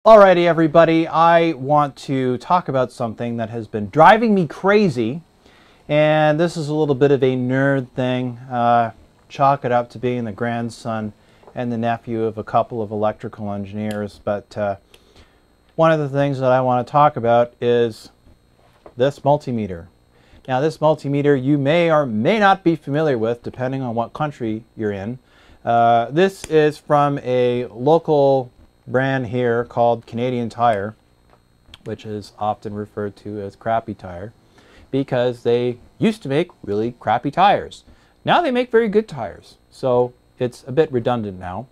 Alrighty, everybody, I want to talk about something that has been driving me crazy, and this is a little bit of a nerd thing. Chalk it up to being the grandson and the nephew of a couple of electrical engineers, but one of the things that I want to talk about is this multimeter. Now, this multimeter you may or may not be familiar with, depending on what country you're in. This is from a local brand here called Canadian Tire, which is often referred to as Crappy Tire, because they used to make really crappy tires. Now they make very good tires, so it's a bit redundant now.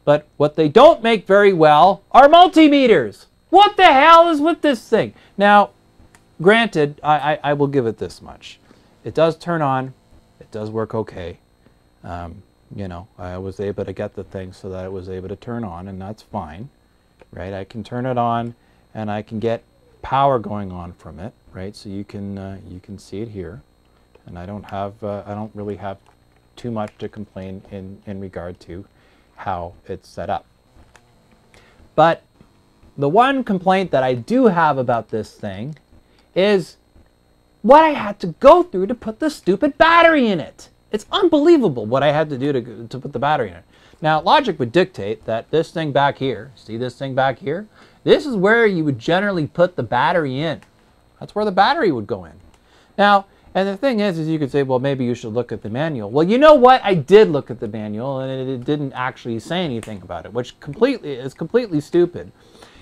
But what they don't make very well are multimeters. What the hell is with this thing? Now, granted, I will give it this much. It does turn on. It does work okay. You know, I was able to get the thing so that it was able to turn on, and that's fine, right? I can turn it on, and I can get power going on from it, right? So you can see it here, and I don't really have too much to complain in regard to how it's set up. But the one complaint that I do have about this thing is what I had to go through to put the stupid battery in it. It's unbelievable what I had to do to put the battery in it. Now, logic would dictate that this thing back here, see this thing back here? This is where you would generally put the battery in. That's where the battery would go in. Now, and the thing is you could say, well, maybe you should look at the manual. Well, you know what? I did look at the manual, and it didn't actually say anything about it, which is completely stupid.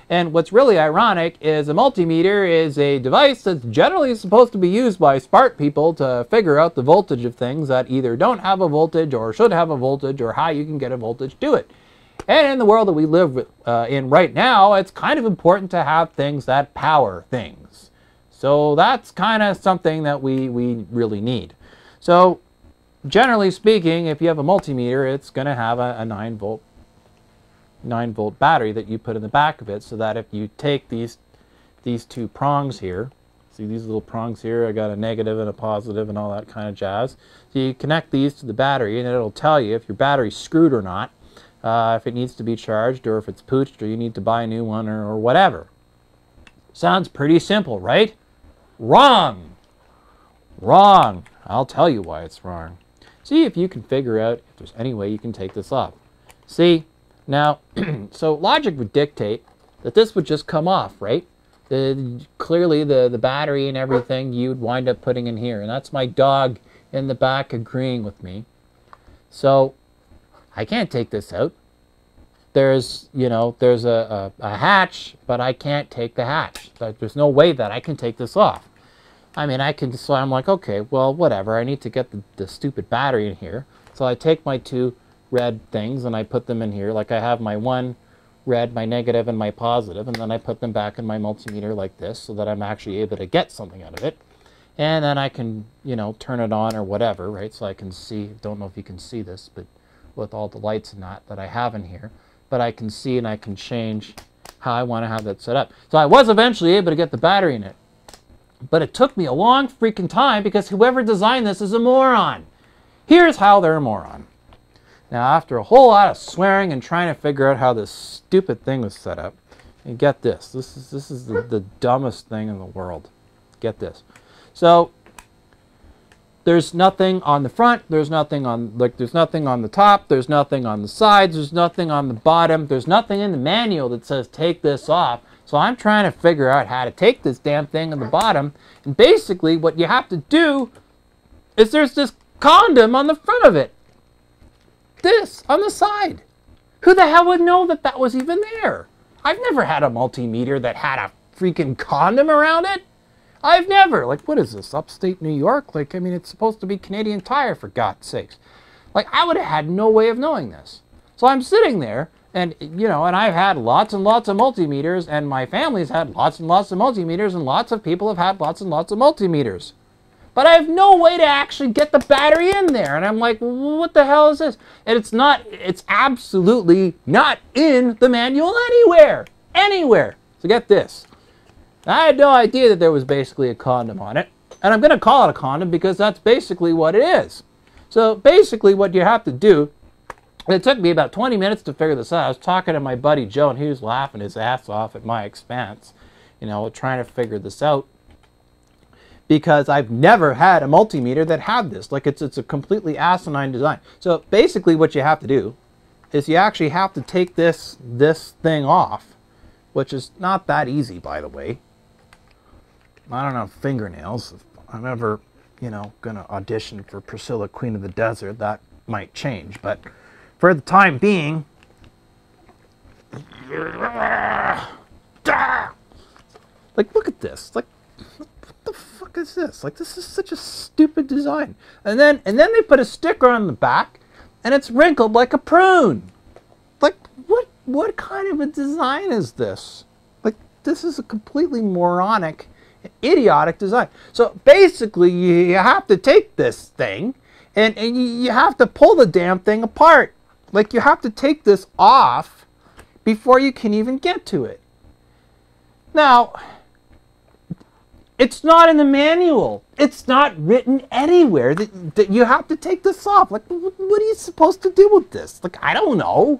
And what's really ironic is a multimeter is a device that's generally supposed to be used by smart people to figure out the voltage of things that either don't have a voltage or should have a voltage or how you can get a voltage to it. And in the world that we live in right now, it's kind of important to have things that power things. So that's kind of something that we really need. So generally speaking, if you have a multimeter, it's going to have a 9-volt battery that you put in the back of it, so that if you take these two prongs here, see these little prongs here, I got a negative and a positive and all that kind of jazz. So you connect these to the battery, and it'll tell you if your battery's screwed or not, if it needs to be charged or if it's pooched or you need to buy a new one or whatever. Sounds pretty simple, right? Wrong! Wrong! I'll tell you why it's wrong. See if you can figure out if there's any way you can take this off. See? Now, so logic would dictate that this would just come off, right? Clearly the battery and everything you'd wind up putting in here. And that's my dog in the back agreeing with me. So I can't take this out. There's a hatch, but I can't take the hatch. There's no way that I can take this off. I mean, so I'm like, okay, well, whatever. I need to get the stupid battery in here. So I take my two red things and I put them in here, like I have my one red, my negative, and my positive, and then I put them back in my multimeter like this so that I'm actually able to get something out of it. And then I can, turn it on or whatever, right? So I can see, don't know if you can see this, but with all the lights and that I have in here, but I can see and I can change how I want to have that set up. So I was eventually able to get the battery in it, but it took me a long freaking time because whoever designed this is a moron. Here's how they're a moron. Now, after a whole lot of swearing and trying to figure out how this stupid thing was set up, and get this. This is the dumbest thing in the world. Get this. So there's nothing on the front. There's nothing on there's nothing on the top. There's nothing on the sides. There's nothing on the bottom. There's nothing in the manual that says take this off. So I'm trying to figure out how to take this damn thing on the bottom. And basically, what you have to do is there's this condom on the front of it. This on the side. Who the hell would know that that was even there? I've never had a multimeter that had a freaking condom around it. I've never. Like, what is this, upstate New York? Like, I mean, it's supposed to be Canadian Tire, for God's sakes. Like, I would have had no way of knowing this. So I'm sitting there, and, and I've had lots and lots of multimeters, and my family's had lots and lots of multimeters, and lots of people have had lots and lots of multimeters. But I have no way to actually get the battery in there. And I'm like, what the hell is this? And it's absolutely not in the manual anywhere. Anywhere. So get this. I had no idea that there was basically a condom on it. And I'm going to call it a condom because that's basically what it is. So basically what you have to do It took me about 20 minutes to figure this out. I was talking to my buddy Joe, and he was laughing his ass off at my expense, you know, trying to figure this out. Because I've never had a multimeter that had this. Like, it's a completely asinine design. So basically what you have to do is you actually have to take this thing off, which is not that easy, by the way. I don't have fingernails. If I'm ever, you know, gonna audition for Priscilla, Queen of the Desert, that might change. But for the time being, like, look at this. Like, what the fuck is this? Like, this is such a stupid design. And then they put a sticker on the back, and it's wrinkled like a prune. Like, what kind of a design is this? Like, this is a completely moronic, idiotic design. So basically, you have to take this thing, and you have to pull the damn thing apart. Like, you have to take this off before you can even get to it. Now, it's not in the manual. It's not written anywhere that you have to take this off. Like, what are you supposed to do with this? Like, I don't know.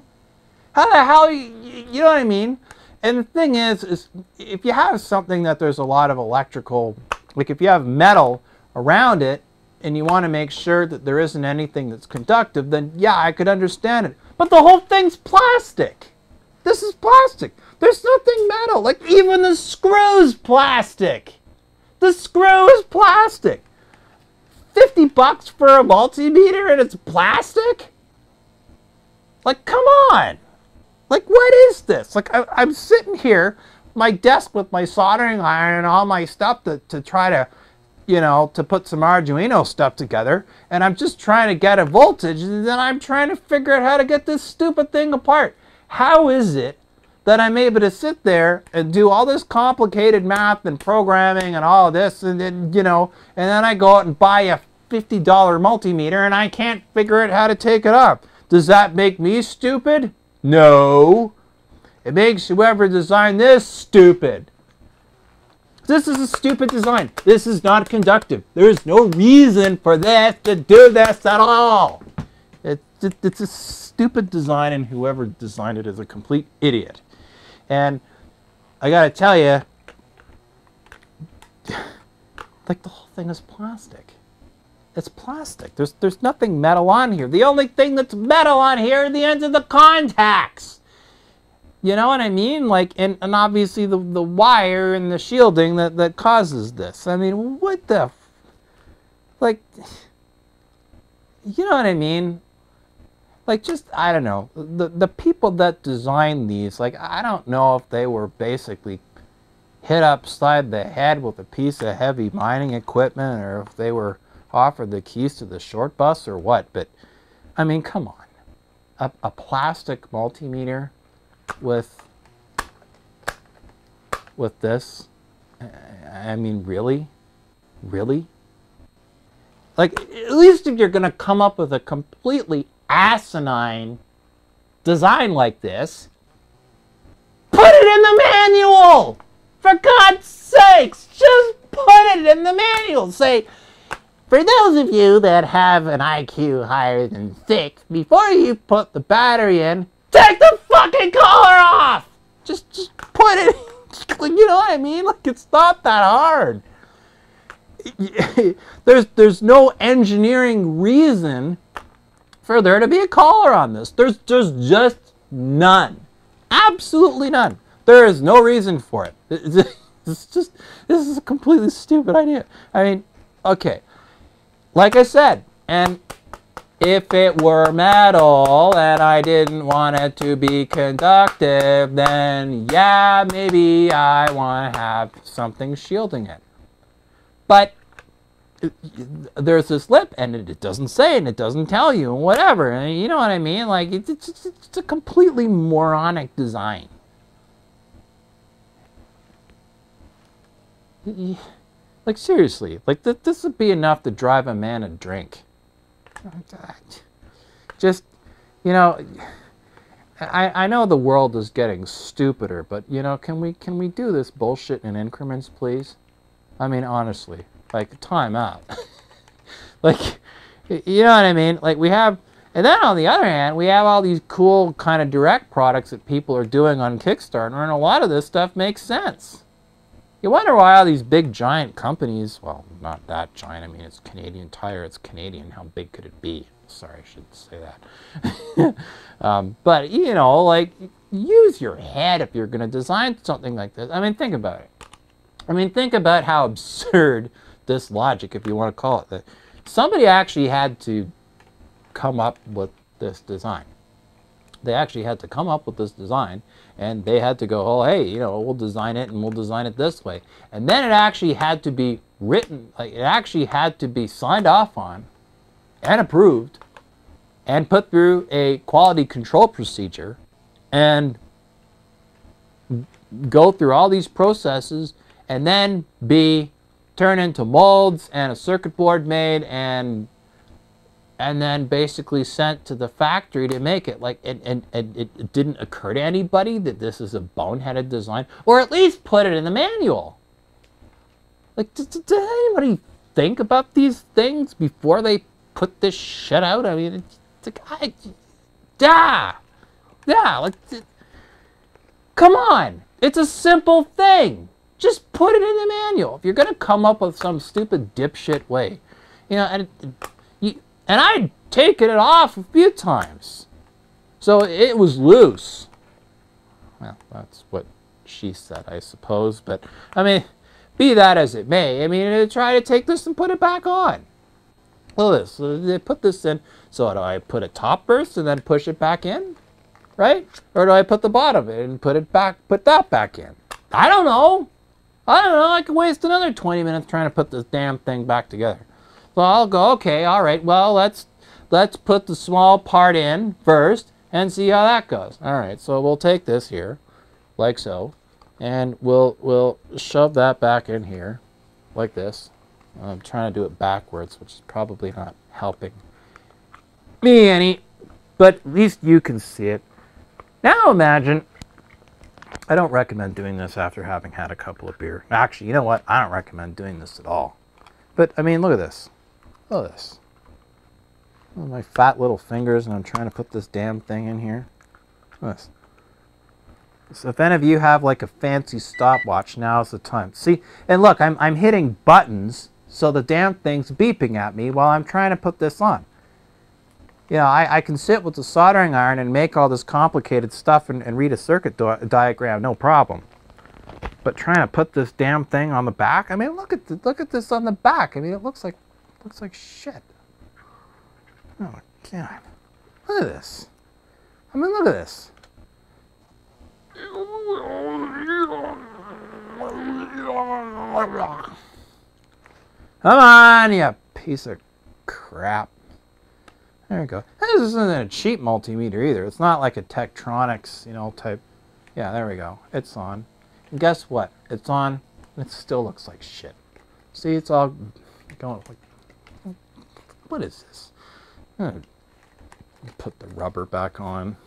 How the hell, you know what I mean? And the thing is if you have something that there's a lot of electrical, like if you have metal around it, and you want to make sure that there isn't anything that's conductive, then yeah, I could understand it. But the whole thing's plastic. This is plastic. There's nothing metal. Like, even the screw's plastic. The screw is plastic. $50 for a multimeter and it's plastic? Like, come on. Like, what is this? Like, I'm sitting here, my desk with my soldering iron and all my stuff to try to, you know, to put some Arduino stuff together, and I'm just trying to get a voltage, and then I'm trying to figure out how to get this stupid thing apart. How is it that I'm able to sit there and do all this complicated math and programming and all of this, and then, you know, and then I go out and buy a $50 multimeter and I can't figure out how to take it up? Does that make me stupid? No. It makes whoever designed this stupid. This is a stupid design. This is not conductive. There is no reason for this to do this at all. It's a stupid design, and whoever designed it is a complete idiot. And I gotta tell you, like, the whole thing is plastic. It's plastic. There's nothing metal on here. The only thing that's metal on here are the ends of the contacts. You know what I mean? Like, and obviously the wire and the shielding that causes this. I mean, what the, like, you know what I mean? Like, just, I don't know. The people that designed these, like, I don't know if they were basically hit upside the head with a piece of heavy mining equipment, or if they were offered the keys to the short bus or what. But, I mean, come on. A plastic multimeter with this, I mean, really? Like, at least if you're gonna come up with a completely asinine design like this, put it in the manual! For God's sakes, just put it in the manual. Say, for those of you that have an IQ higher than 6, before you put the battery in, take the fucking collar off! Just put it, you know what I mean? Like, it's not that hard. There's no engineering reason for there to be a collar on this. There's just none. Absolutely none. There is no reason for it. This is a completely stupid idea. I mean, okay. Like I said, and if it were metal and I didn't want it to be conductive, then yeah, maybe I want to have something shielding it. But there's this lip, and it doesn't say, and it doesn't tell you, and whatever. And you know what I mean? Like, it's a completely moronic design. Like, seriously, like, this would be enough to drive a man a drink. Just, you know, I know the world is getting stupider, but, you know, can we do this bullshit in increments, please? I mean, honestly, like, time out. Like, you know what I mean? Like, we have, And then on the other hand, we have all these cool kind of direct products that people are doing on Kickstarter, and a lot of this stuff makes sense. You wonder why all these big giant companies, well, not that giant, I mean it's Canadian Tire, it's Canadian, how big could it be? Sorry, I should say that. But, you know, like, use your head if you're going to design something like this. I mean, think about it. I mean, think about how absurd this logic, if you want to call it that. Somebody actually had to come up with this design. They actually had to come up with this design, and they had to go, oh, hey, you know, we'll design it, and we'll design it this way. And then it actually had to be written, like, it actually had to be signed off on and approved and put through a quality control procedure and go through all these processes and then be turned into molds and a circuit board made and then basically sent to the factory to make it. Like, and it didn't occur to anybody that this is a boneheaded design, or at least put it in the manual. Like, did anybody think about these things before they put this shit out? I mean, it's like, like, come on, it's a simple thing. Just put it in the manual. If you're gonna come up with some stupid dipshit way, you know, and I'd taken it off a few times, so it was loose. Well, that's what she said, I suppose. But I mean, be that as it may, I mean, try to take this and put it back on. Look at this. So they put this in. So do I put a top first and then push it back in, right? Or do I put the bottom in and put that back in? I don't know. I could waste another 20 minutes trying to put this damn thing back together. So I'll go, okay, all right. Well, let's put the small part in first and see how that goes. All right. So we'll take this here, like so, and we'll shove that back in here, like this. I'm trying to do it backwards, which is probably not helping me any, but at least you can see it. Now imagine, I don't recommend doing this after having had a couple of beer. Actually, you know what? I don't recommend doing this at all. But, I mean, look at this. Look at this. Look at my fat little fingers, and I'm trying to put this damn thing in here. Look at this. So if any of you have like a fancy stopwatch, now's the time. See, and look, I'm hitting buttons, so the damn thing's beeping at me while I'm trying to put this on. You know, I can sit with the soldering iron and make all this complicated stuff and read a circuit diagram, no problem. But trying to put this damn thing on the back, I mean, look at this on the back. I mean, it looks like shit. Oh my God, look at this. I mean, look at this. Come on, you piece of crap. There we go. This isn't a cheap multimeter either. It's not like a Tektronix, you know, type. Yeah, there we go. It's on. And guess what? It's on. It still looks like shit. See, it's all going like. What is this? Put the rubber back on.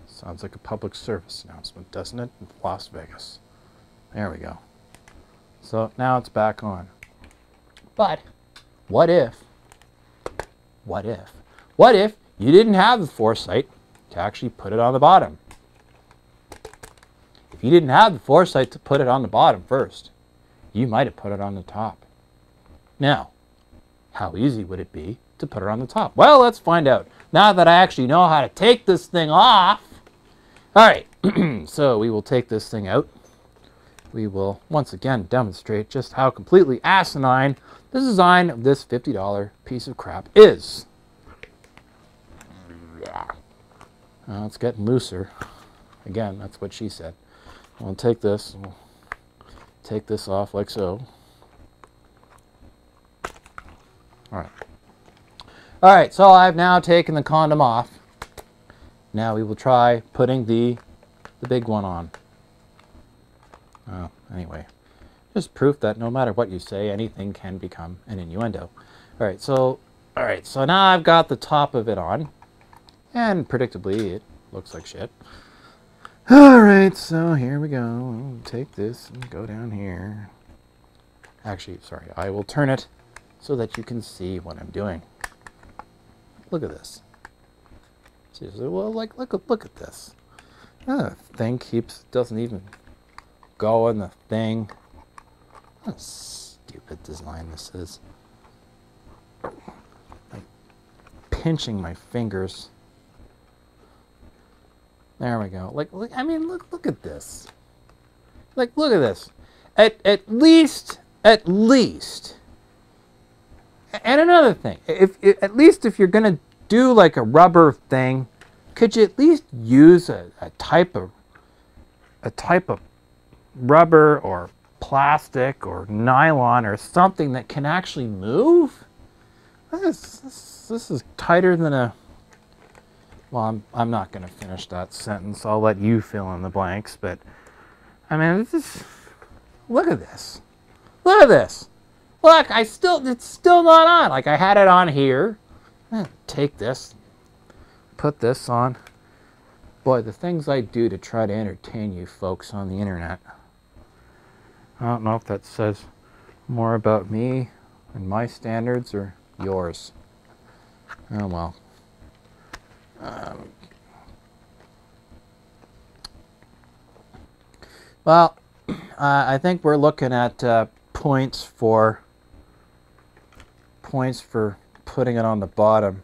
Sounds like a public service announcement, doesn't it? In Las Vegas. There we go. So now it's back on. But what if you didn't have the foresight to actually put it on the bottom? If you didn't have the foresight to put it on the bottom first, you might have put it on the top. Now, how easy would it be to put it on the top? Well, let's find out. Now that I actually know how to take this thing off. All right, so we will take this thing out. We will once again demonstrate just how completely asinine the design of this $50 piece of crap is. It's getting looser. Again, that's what she said. We'll take this and we'll take this off like so. All right, so I've now taken the condom off. Now we will try putting the big one on. Anyway, just proof that no matter what you say, anything can become an innuendo. All right, so now I've got the top of it on, and predictably it looks like shit. All right, so here we go. I'll take this and go down here. Actually, sorry, I will turn it so that you can see what I'm doing. Look at this. Seriously, well, like, look at this. The thing doesn't even go in the thing. What a stupid design this is. I'm pinching my fingers. There we go. Like, I mean, look at this. Like, look at this. At least. And another thing, at least if you're gonna do like a rubber thing, could you at least use a type of rubber or plastic or nylon or something that can actually move? This is tighter than a. Well, I'm not going to finish that sentence. I'll let you fill in the blanks. But I mean, look at this. Look at this. Look, it's still not on. Like, I had it on here. Take this, put this on. Boy, the things I do to try to entertain you folks on the internet. I don't know if that says more about me and my standards or yours. Oh well. Well, I think we're looking at points for putting it on the bottom.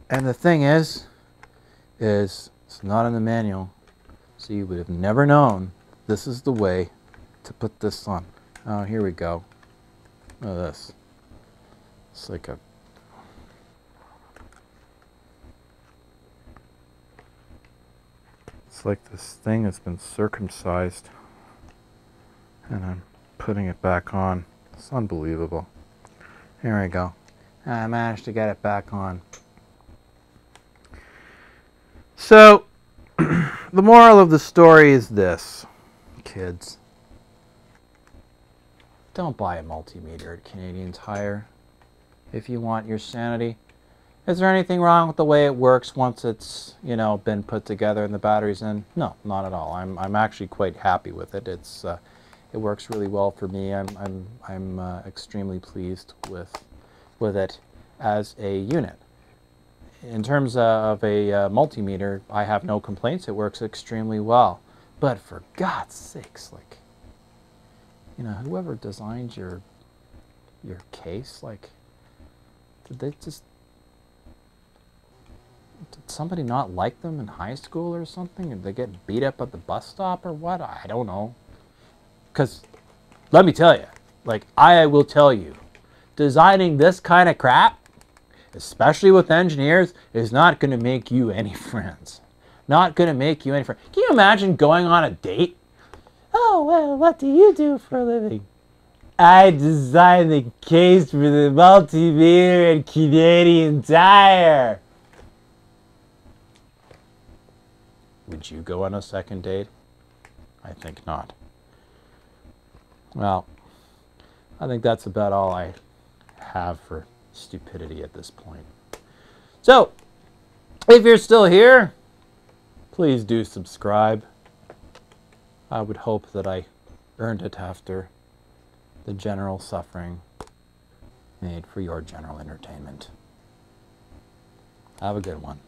And the thing is it's not in the manual, so you would have never known this is the way to put this on. Oh, here we go. Look at this. It's like a. It's like this thing has been circumcised, and I'm putting it back on. It's unbelievable. Here we go. I managed to get it back on. So, the moral of the story is this, kids. Don't buy a multimeter at Canadian Tire if you want your sanity. Is there anything wrong with the way it works once it's, been put together and the battery's in? No, not at all. I'm actually quite happy with it. It works really well for me. I'm extremely pleased with it as a unit. In terms of a multimeter, I have no complaints. It works extremely well. But for God's sakes, like, whoever designed your case, like, did somebody not like them in high school or something? Did they get beat up at the bus stop or what? I don't know. Because, let me tell you, like, I will tell you, designing this kind of crap, especially with engineers, is not going to make you any friends. Not going to make you any friends. Can you imagine going on a date? Oh, well, what do you do for a living? I designed the case for the multimeter at Canadian Tire. Would you go on a second date? I think not. Well, I think that's about all I have for stupidity at this point. So, if you're still here, please do subscribe. I would hope that I earned it after the general suffering made for your general entertainment. Have a good one.